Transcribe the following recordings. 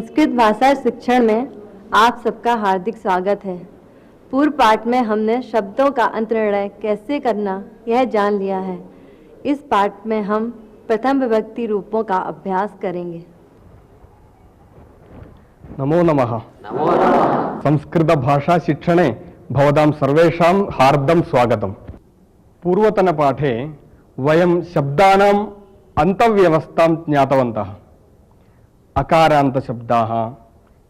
संस्कृत भाषा शिक्षण में आप सबका हार्दिक स्वागत है। पूर्व पाठ में हमने शब्दों का अंतर्निर्णय कैसे करना यह जान लिया है। इस पाठ में हम प्रथम विभक्ति रूपों का अभ्यास करेंगे। नमो नमः। संस्कृत भाषा शिक्षणे भवतां सर्वेषां हार्दं स्वागतम्। पूर्वतन पाठे वयं शब्दानाम् अन्तव्यवस्थां ज्ञातवन्तः। अकारान्त शब्दाः,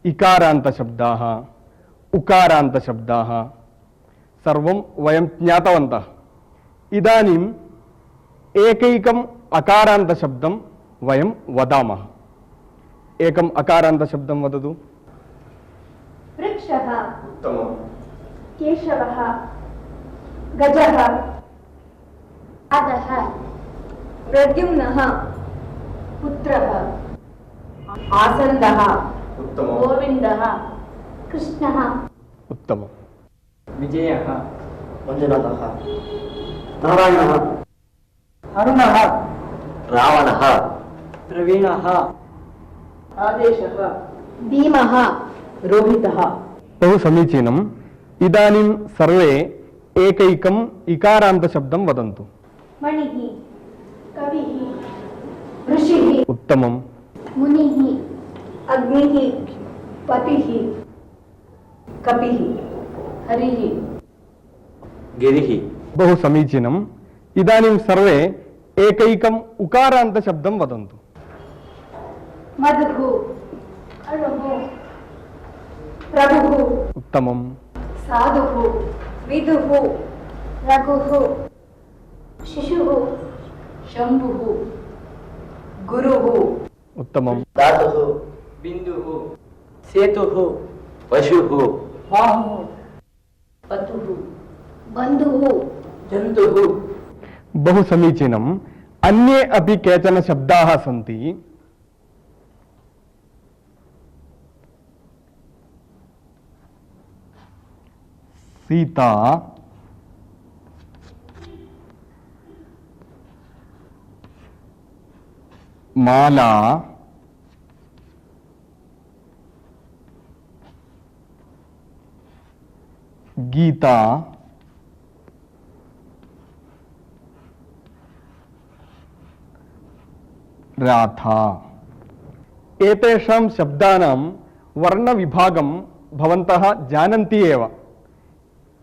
इकारान्त शब्दाः, उकारान्त शब्दाः सर्वं वयं ज्ञातवन्तः। इदानीम् एकैकम् अकारान्त शब्दं वयं वदामः। एकम् अकारान्त शब्दं वदतु। वृक्षः। उत्तमम्। केशवः, गजः, अदः, प्रद्युम्नः, पुत्रः, आसन्दः, उत्तमम्। गोविन्दः, कृष्णः, उत्तमम्। विजयः, मंजुनाथः, नारायणः, अरुणः, रावणः, प्रवीणः, आदेशः, भीमः, रोहितः। बहु समीचीनम्। इदानीं सर्वे एकैकम् इकारान्त शब्दं वदन्तु। मणिः, कविः, ऋषिः, उत्तमम्। मुनिः, अग्निः, पतिः, कपिः, हरिः, गिरिः। बहु समीचीनम्। इदानीं सर्वे एकैकम् उकारान्त शब्दं वदन्तु। मधुः, अणुः, प्रभुः, उत्तमम्। साधुः, विदुः, रघुः, शिशुः, शम्भुः, गुरुः, उत्तमम्। धातुः, बिन्दुः, सेतुः, पशुः, बाहुः, पतुः, बन्धुः, जन्तुः, बहु समीचीनम्। अन्ये अपि केचन शब्दाः सन्ति। सीता, माला, गीता, राधा। एतेषां शब्दानां वर्णविभागं भवन्तः जानन्ति एव।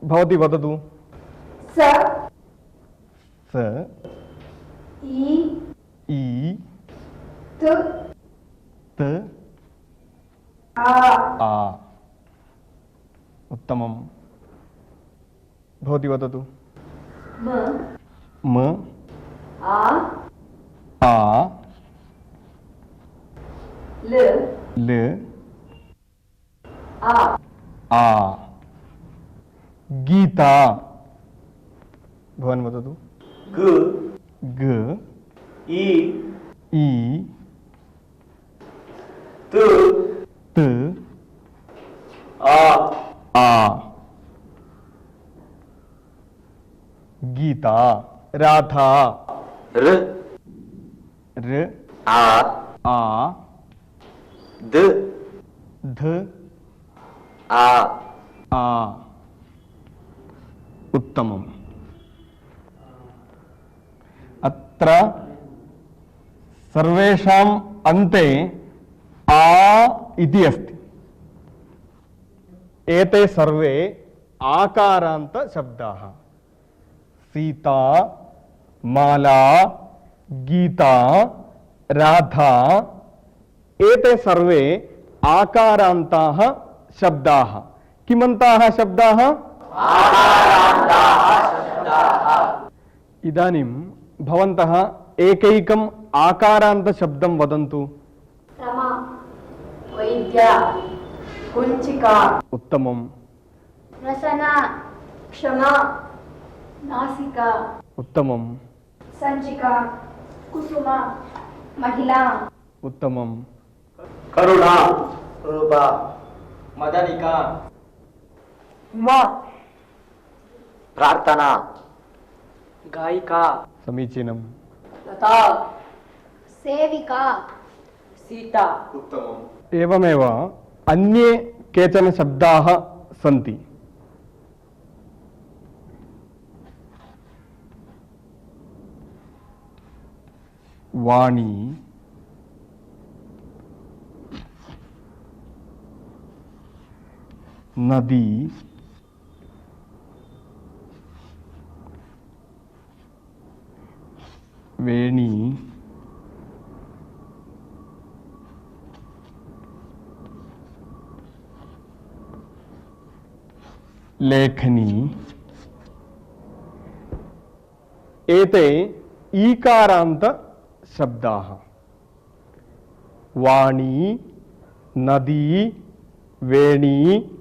भवती वदतु। स, स, इ, ई, त, त, आ, आ। उत्तमम्। भवती वदतु। म, म, आ, आ, ल, ल, आ, आ। गीता। भवान् वदतु। ग, ग, ई, ई, त, त, आ, आ। गीता। राधा। र, र, आ, आ, द, ध, आ। आ। उत्तमम्। अत्र सर्वेषाम् अन्ते आ इति अस्ति। एते सर्वे आकारान्त शब्दाः। सीता, माला, गीता, राधा एते सर्वे आकारान्ताः शब्दाः। किमन्ताः शब्दाः? इदानीं भवन्तः एकैकम् आकारान्त शब्दं वदन्तु। रमा, वैद्या, कुञ्चिका, उत्तमम्। रसना, क्षमा, नासिका, उत्तमम्। सञ्चिका, कुसुमा, महिला, उत्तमम्। करुणा, रूपा, मदनिका, उमा, प्रार्थना, गायिका, समीचीनम्। लता, सेविका, सीता, उत्तमम्। एवमेव अन्ये केचन शब्दाः सन्ति। वाणी, नदी, वेणी, लेखनी, एते ईकारान्त शब्दाः। वाणी, नदी, वेणी,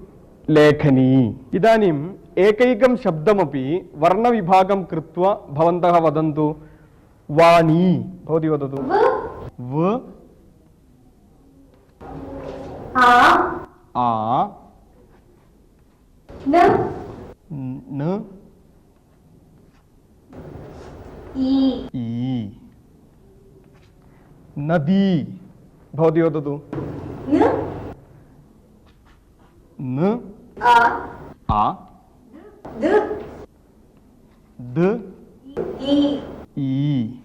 लेखनी। इदानीम् एकैकं शब्दमपि वर्णविभागं कृत्वा भवन्तः वदन्तु। वाणी, भवती वदतु। व, आ, न, ई। नदी, भवती वदतु। न, आ, द, ई।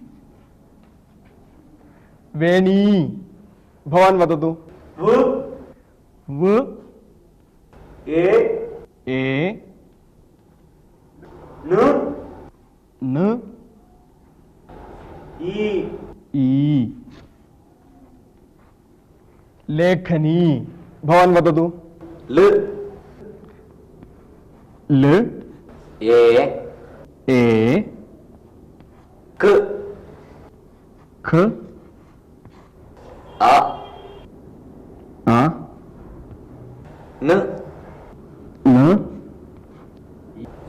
वेणी, भवान् वदतु। व, ए, न, ई। लेखनी, भवान् वदतु। ल, ए, क, ख, आ, न,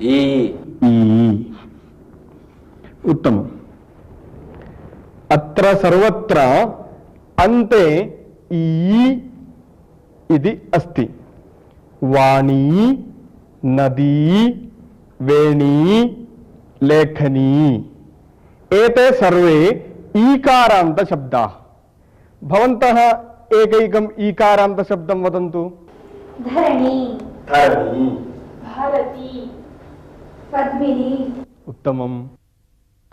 ई। उत्तमम्। अत्र सर्वत्र अन्ते ई इति अस्ति। वाणी, नदी, वेणी, लेखनी, एते सर्वे ईकारान्त शब्दाः। भवन्तः एकैकम् ईकारान्त शब्दं वदन्तु। धरणी, धरणी, भारती, पद्मिनी, उत्तमम्।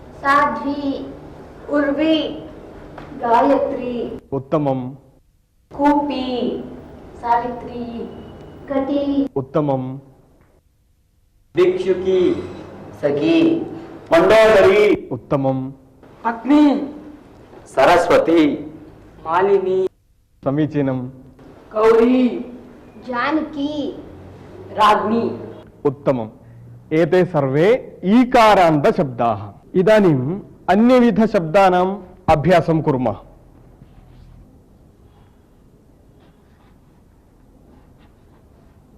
साध्वी, उर्वी, गायत्री, उत्तमम्। कूपी, सावित्री, कटी, उत्तमम्। भिक्षुकी, सखी, मंडोदरी, उत्तमम्। पत्नी, सरस्वती, मालिनी, समीचीनम्। गौरी, जानकी, राज्ञी। उत्तमम्। एते सर्वे ईकारान्त शब्दाः। इदानीम् अन्यविध शब्दानाम् अभ्यासं कुर्मः।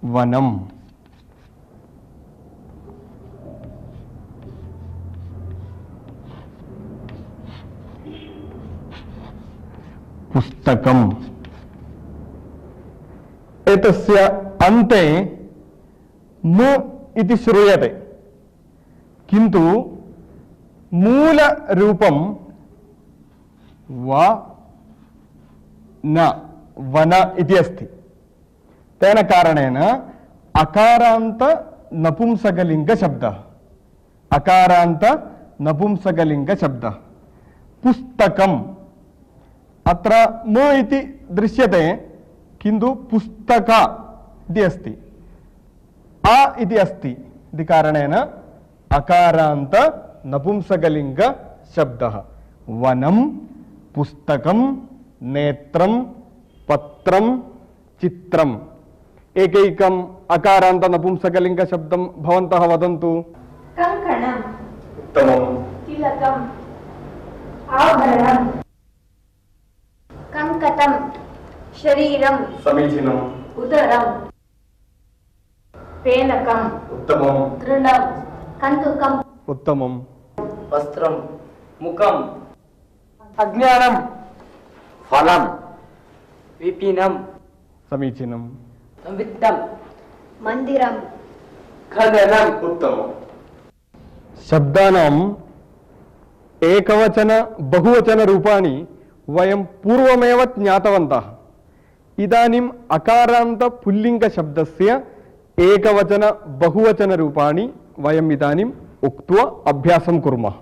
वनम्, पुस्तकम्। एतस्य अन्ते म इति श्रूयते, किन्तु मूलरूपं व न वन इति अस्ति। तेन कारणेन अकारान्त नपुंसकलिङ्गशब्दः, अकारान्त नपुंसकलिङ्गशब्दः। पुस्तकम्, अत्र म इति दृश्यते, किन्तु पुस्तक इति अस्ति, आ इति अस्ति इति कारणेन अकारान्त नपुंसकलिङ्ग शब्दः। वनं, पुस्तकं, नेत्रं, पत्रं, चित्रम्। एकैकम् अकारान्त नपुंसकलिङ्ग शब्दं भवन्तः वदन्तु। कंकणं, उत्तमम्। तिलकं, आभरणं, कंकतं, शरीरं, समीचीनम्। उदरं, फेनकं, उत्तमम्। तृणं, कन्दुकं, उत्तमम्। वस्त्रं, मुखम, अज्ञानम, फलं, विपिनम, समीचीनम्। वित्तम, मन्दिरं, खननम। उत्तमम्। शब्दानाम् एकवचन बहुवचन रूपाणि वयं पूर्वमेव ज्ञातवन्तः, इदानीम् अकारान्त पुल्लिङ्गशब्दस्य एकवचन बहुवचन रूपाणि वयम् इदानीम् उक्त्वा अभ्यासं कुर्मः।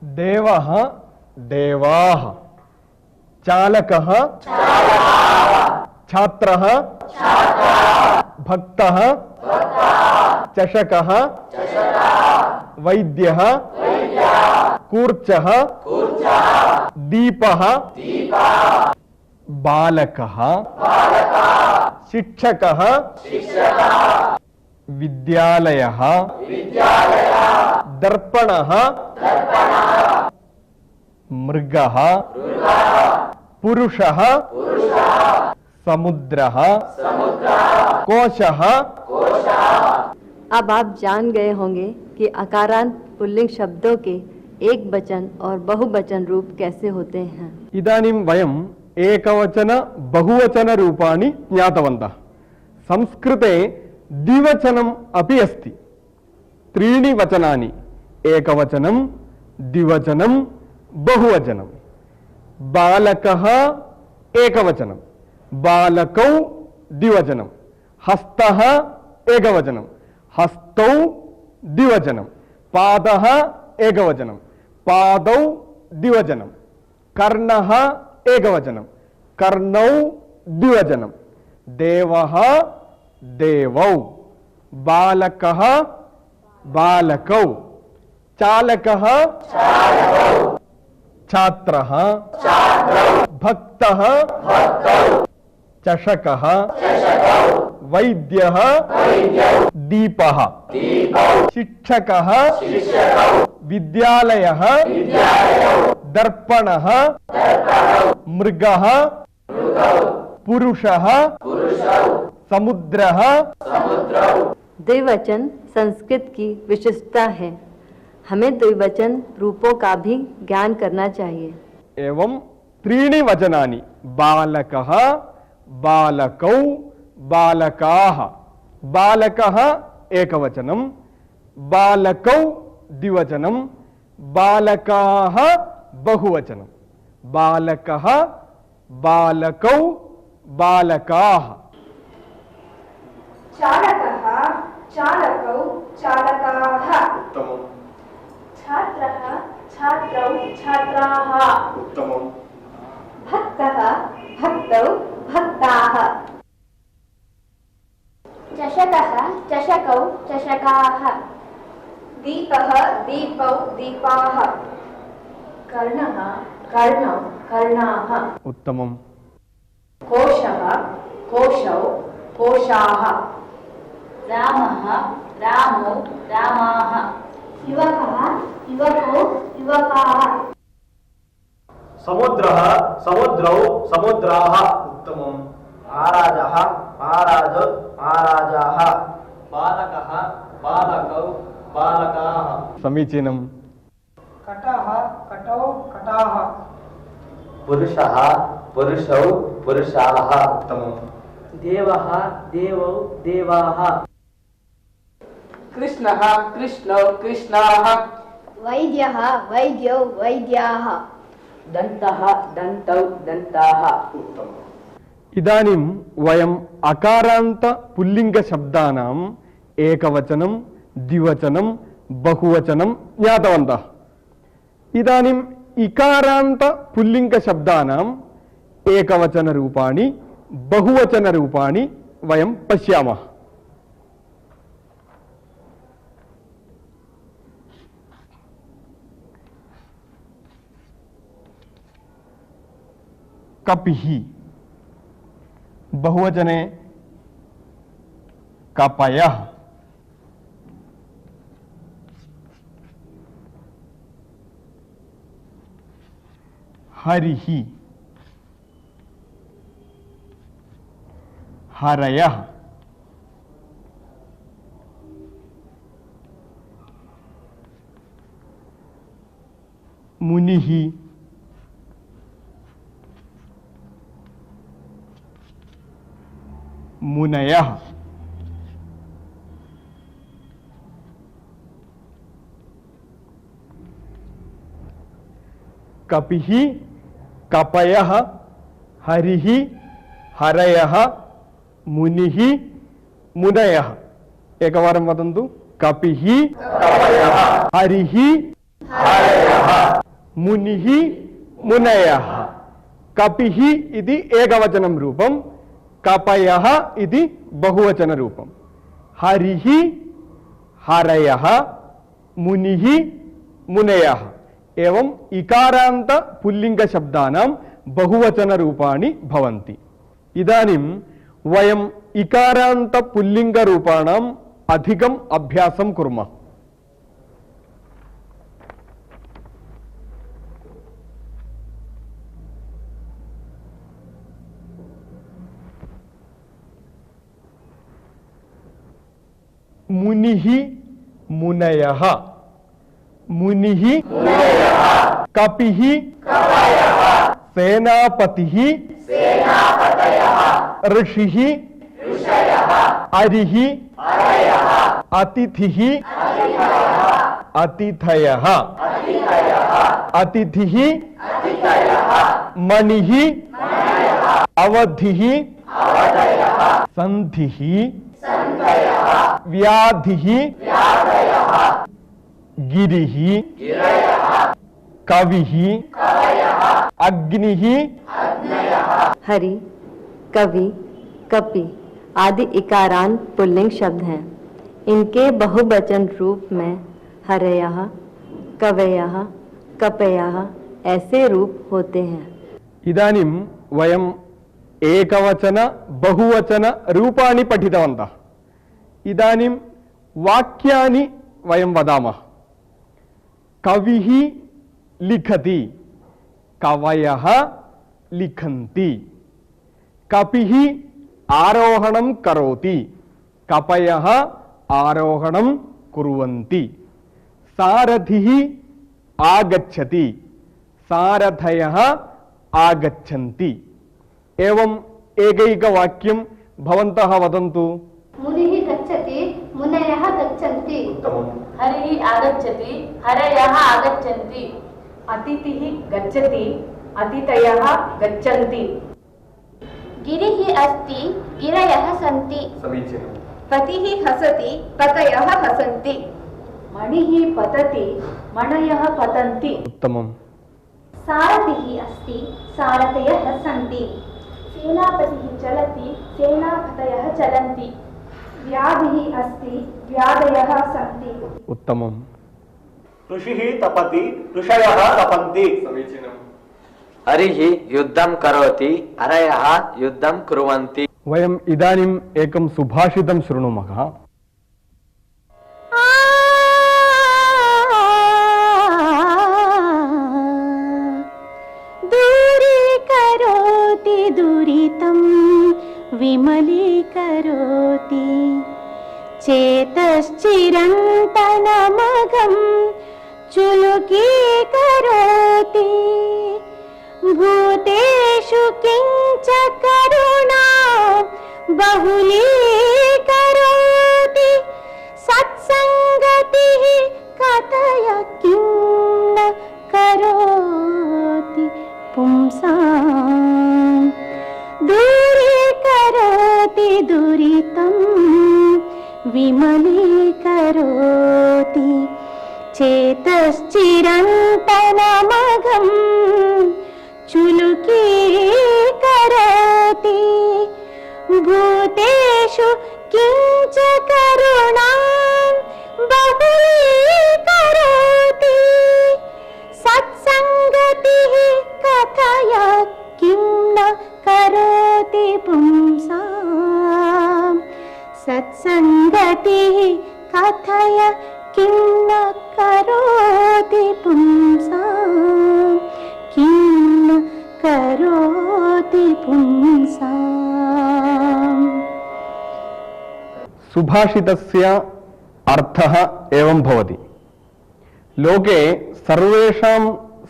देवः देवाः, चालकः छात्रः भक्तः चषकः वैद्यः कूर्चः दीपः बालकः शिक्षकः विद्यालयः दर्पणः मृगः पुरुषः समुद्रः कोशः। अब आप जान गए होंगे कि अकारांत पुल्लिंग शब्दों के एक वचन और बहुवचन रूप कैसे होते हैं। इदानीं वयम् एकवचन बहुवचन रूपाणि ज्ञातवन्तः। संस्कृते द्विवचनम् अपि अस्ति। त्रीणि वचनानि एकवचनं द्विवचनं बहुवचनं। बालकः एकवचनं, बालकौ द्विवचनं, हस्तः एकवचनं, हस्तौ द्विवचनं, पादः एकवचनं, पादौ द्विवचनं, कर्णः एकवचनं, कर्णौ द्विवचनं, देवः देवौ, बालकः बालकौ, चालकः छात्रः भक्तः चषकः वैद्यः दीपः शिक्षकः विद्यालयः दर्पणः मृगः पुरुषः समुद्रः। द्विवचन संस्कृत की विशिष्टता है। हमें द्विवचन रूपों का भी ज्ञान करना चाहिए। एवं त्रीणि वचनानि बालकः बालकौ बालकाः। बालकः एकवचनं, बालकौ द्विवचनं, बालकाः बहुवचनं। बालकः बालकौ बालकाः। चालकः चालकौ चालकाः। उत्तमम्। छात्रः छात्रौ छात्राः। उत्तमम्। भक्तः भक्तौ भक्ताः। चषकः चषकौ चषकाः। दीपः दीपौ दीपाः। कर्णः कर्णौ कर्णाः। उत्तमम्। कोशः कोशौ कोशाः। रामः रामौ रामाः। युवकः युवकौ युवकाः। समुद्रः समुद्रौ समुद्राः। उत्तमम्। महाराजः महाराजौ महाराजाः। बालकः बालकौ बालकाः। समीचीनम्। कटः कटौ कटाः। पुरुषः पुरुषौ पुरुषाः। उत्तमम्। देवः देवौ देवाः। कृष्णः कृष्णौ कृष्णाः। वैद्यः वैद्यौ वैद्याः। दन्तः दन्तौ दन्ताः। इदानीं वयम् अकारान्त पुल्लिङ्गशब्दानाम् एकवचनं द्विवचनं बहुवचनं ज्ञातवन्तः। इदानीम् इकारान्त पुल्लिङ्गशब्दानाम् एकवचनरूपाणि बहुवचनरूपाणि वयं पश्यामः। कपिः बहुवचने कपयः। हरिः हरयः। मुनिः मुनयः। कपिः कपयः हरिः हरयः मुनिः मुनयः एकवारं वदन्तु कपिः हरिः मुनिः मुनयः कपिः इति एकवचनं रूपं कपयः इति बहुवचन रूपं हरिः हरयः मुनिः मुनयः एवं इकारान्त पुल्लिंग शब्दानां बहुवचन रूपाणि भवन्ति। इदानीं वयम् इकारान्त पुल्लिंग रूपाणाम् अधिकम् अभ्यासं कुर्मः। मुनिः मुनयः मुनिः कपिः सेनापतिः ऋषिः हरिः अतिथिः अतिथयः अतिथिः मणिः अवधिः सन्धिः व्याधिः गिरिः कविः अग्निः हरि कवि कपि आदि इकारांत पुल्लिंग शब्द हैं। इनके बहुवचन रूप में हरयः कवयः कपयः ऐसे रूप होते हैं। इदानीं वयम् एकवचन बहुवचन रूपाणि पठितवन्तः। इदानीं वाक्यानि वयं वदामः। कविः लिखति कवयः लिखन्ति कपिः आरोहणं करोति कपयः आरोहणं कुर्वन्ति सारथिः आगच्छति सारथयः आगच्छन्ति। एवं एकैकवाक्यं भवन्तः वदन्तु। मुनिः गच्छति मुनयः गच्छन्ति। हरिः आगच्छति हरयः आगच्छन्ति। अतिथिः गच्छति अतिथयः गच्छन्ति। गिरिः अस्ति गिरयः सन्ति। समीचीनम्। पतिः हसति पतयः हसन्ति। मणिः पतति मणयः पतन्ति। उत्तमम्। सारथिः अस्ति सारथयः सन्ति। सेनापतिः चलति सेनापतयः चलन्ति। व्याधिः अस्ति व्याधयः सन्ति। उत्तमम्। ऋषिः तपति ऋषयः तपन्ति। समीचीनम्। हरिः युद्धं करोति हरयः युद्धं कुर्वन्ति। वयम् इदानीम् एकं सुभाषितं शृणुमः। दूरीकरोति दुरितं विमलीकरोति चेतश्चिरन्तनमघं चुलुकीकरोति भूतेषु किञ्च करुणा बहुलीकरोति सत्सङ्गतिः कथय किं न करोति पुंसां दूरीकरोति दुरितं विमलीकरोति चेतश्चिरन्तनमघं चुलुकीकरोति भूतेषु किञ्च करुणां बहुलीकरोति सत्सङ्गतिः कथय किं न करोति पुंसां सत्सङ्गतिः कथय किं न करोति पुंसां किं न करोति पुंसां। सुभाषितस्य अर्थः एवं भवति। लोके सर्वेषां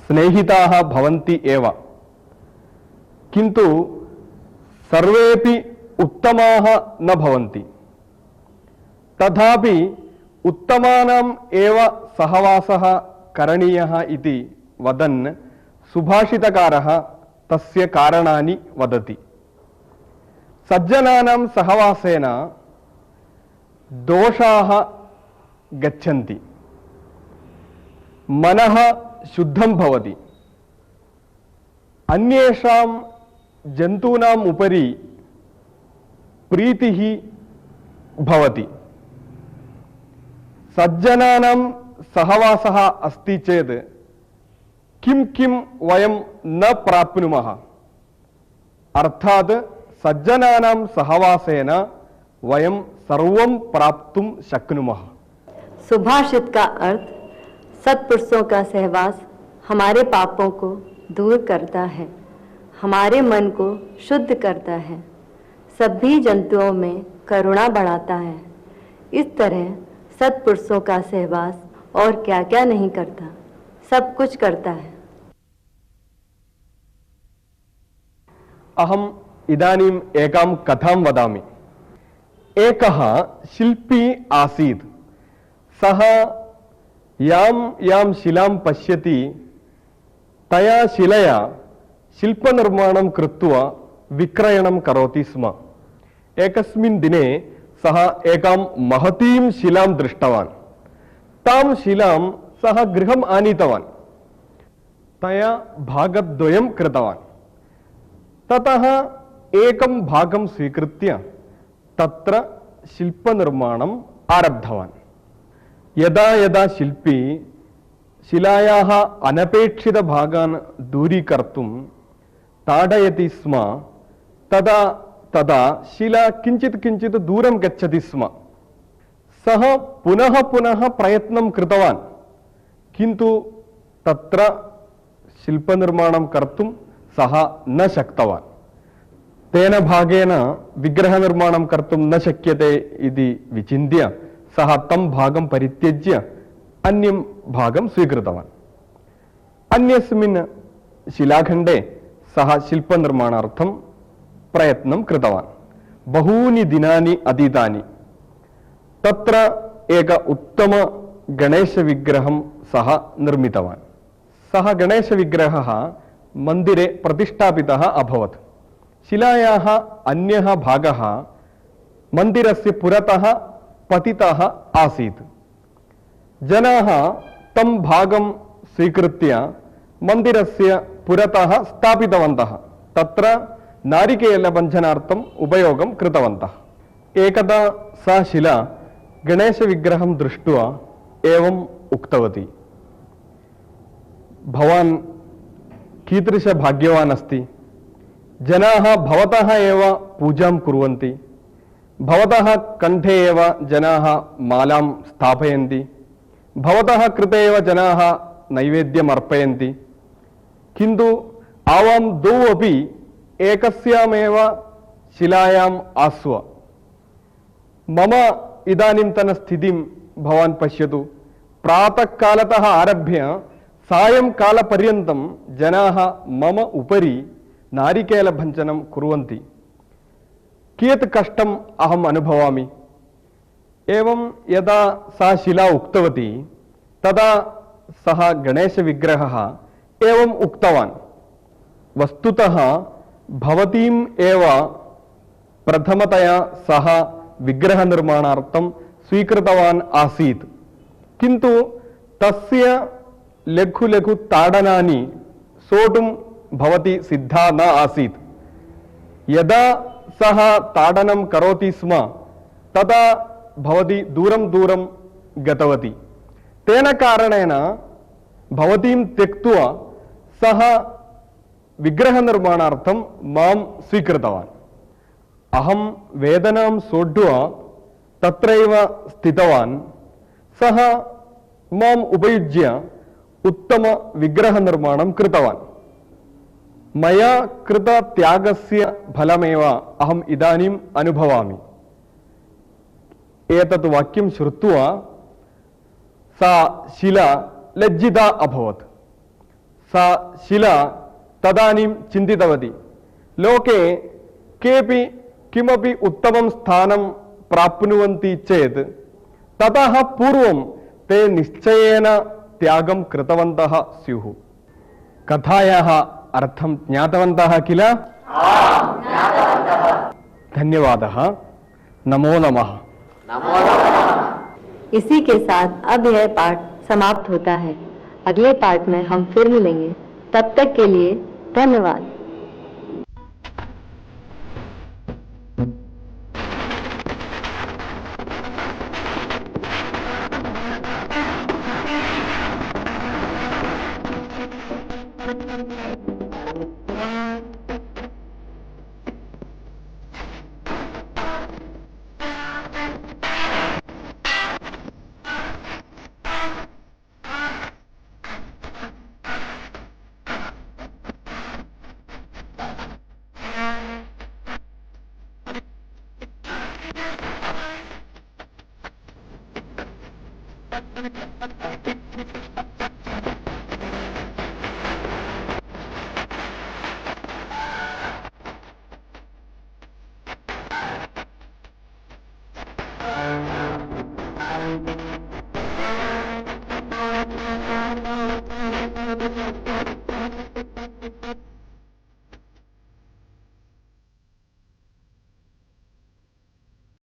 स्नेहिताः भवन्ति एव, किन्तु सर्वेपि उत्तमाः न भवन्ति। तथापि उत्तमानाम् एव सहवासः करणीयः इति वदन् सुभाषितकारः तस्य कारणानि वदति। सज्जनानां सहवासेन दोषाः गच्छन्ति, मनः शुद्धं भवति, अन्येषां जन्तूनाम् उपरि प्रीतिः भवति। सज्जनानां सहवासः अस्ति चेत् किं किं वयं न प्राप्नुमः, अर्थात् सज्जनानां सहवासेन वयं सर्वं प्राप्तुं शक्नुमः। सुभाषित का अर्थ सत्पुरुषों का सहवास हमारे पापों को दूर करता है, हमारे मन को शुद्ध करता है, सभी जंतुओं में करुणा बढ़ाता है। इस तरह सत्पुरुषों का सहवास और क्या क्या नहीं करता, सब कुछ करता है। अहम इदानीम् एकां कथां वदामि। एकः शिल्पी आसीत्। सः यां यां शिलां पश्यति तया शिलया शिल्पनिर्माणं कृत्वा विक्रयणं करोति स्म। एकस्मिन् दिने सः एकां महतीं शिलां दृष्टवान्। तां शिलां सः गृहम् आनीतवान्, तया भागद्वयं कृतवान्। ततः एकं भागं स्वीकृत्य तत्र शिल्पनिर्माणम् आरब्धवान्। यदा यदा शिल्पी शिलायाः अनपेक्षितभागान् दूरीकर्तुं ताडयति स्म, तदा तदा शिला किञ्चित् किञ्चित् दूरं गच्छति स्म। सः पुनः पुनः प्रयत्नं कृतवान्, किन्तु तत्र शिल्पनिर्माणं कर्तुं सः न शक्तवान्। तेन भागेन विग्रहनिर्माणं कर्तुं न शक्यते इति विचिन्त्य सः तं भागं परित्यज्य अन्यं भागं स्वीकृतवान्। अन्यस्मिन् शिलाखण्डे सः शिल्पनिर्माणार्थं प्रयत्नं कृतवान्। बहूनि दिनानि अतीतानि। तत्र एक उत्तम गणेशविग्रहं सः निर्मितवान्। सः गणेशविग्रहः मन्दिरे प्रतिष्ठापितः अभवत्। शिलायाः अन्यः भागः मन्दिरस्य पुरतः पतितः आसीत्। जनाः तं भागं स्वीकृत्य मन्दिरस्य पुरतः स्थापितवन्तः, तत्र नारिकेलभञ्जनार्थम् उपयोगं कृतवन्तः। एकदा सा शिला गणेशविग्रहं दृष्ट्वा एवम् उक्तवती, भवान् कीदृशभाग्यवान् अस्ति। जनाः भवतः एव पूजां कुर्वन्ति, भवतः कण्ठे एव जनाः मालां स्थापयन्ति, भवतः कृते एव जनाः नैवेद्यम् अर्पयन्ति, किन्तु आवां द्वौ अपि एकस्यामेव शिलायाम् आस्व। मम इदानीन्तनस्थितिं भवान् पश्यतु। प्रातःकालतः आरभ्य सायंकालपर्यन्तं जनाः मम उपरि नारिकेलभञ्जनं कुर्वन्ति। कियत् कष्टम् अहम् अनुभवामि। एवं यदा सा शिला उक्तवती तदा सः गणेशविग्रहः एवम् उक्तवान्, वस्तुतः भवतीम् एव प्रथमतया सः विग्रहनिर्माणार्थं स्वीकृतवान् आसीत्, किन्तु तस्य लघु लघु ताडनानि सोढुं भवती सिद्धा न आसीत्। यदा सः ताडनं करोति स्म तदा भवती दूरं दूरं गतवती। तेन कारणेन भवतीं त्यक्त्वा सः विग्रहनिर्माणार्थं मां स्वीकृतवान्। अहं वेदनां सोढ्वा तत्रैव स्थितवान्। सः माम् उपयुज्य उत्तम विग्रहनिर्माणं कृतवान्। मया कृत त्यागस्य फलमेव अहम् इदानीम् अनुभवामि। एतत् वाक्यं श्रुत्वा सा शिला लज्जिता अभवत्। सा शिला तदानीं चिन्तितवती, लोके केऽपि किमपि उत्तमं स्थानं प्राप्नुवन्ति चेत् ततः पूर्वं ते निश्चयेन त्यागं कृतवन्तः स्युः। कथायाः अर्थं ज्ञातवन्तः किल? धन्यवादः। नमो नमः। नमो नमः। इसी के साथ अब यह पाठ समाप्त होता है। अगले पाठ में हम फिर मिलेंगे। तब तक के लिए धन्यवाद। Thank you.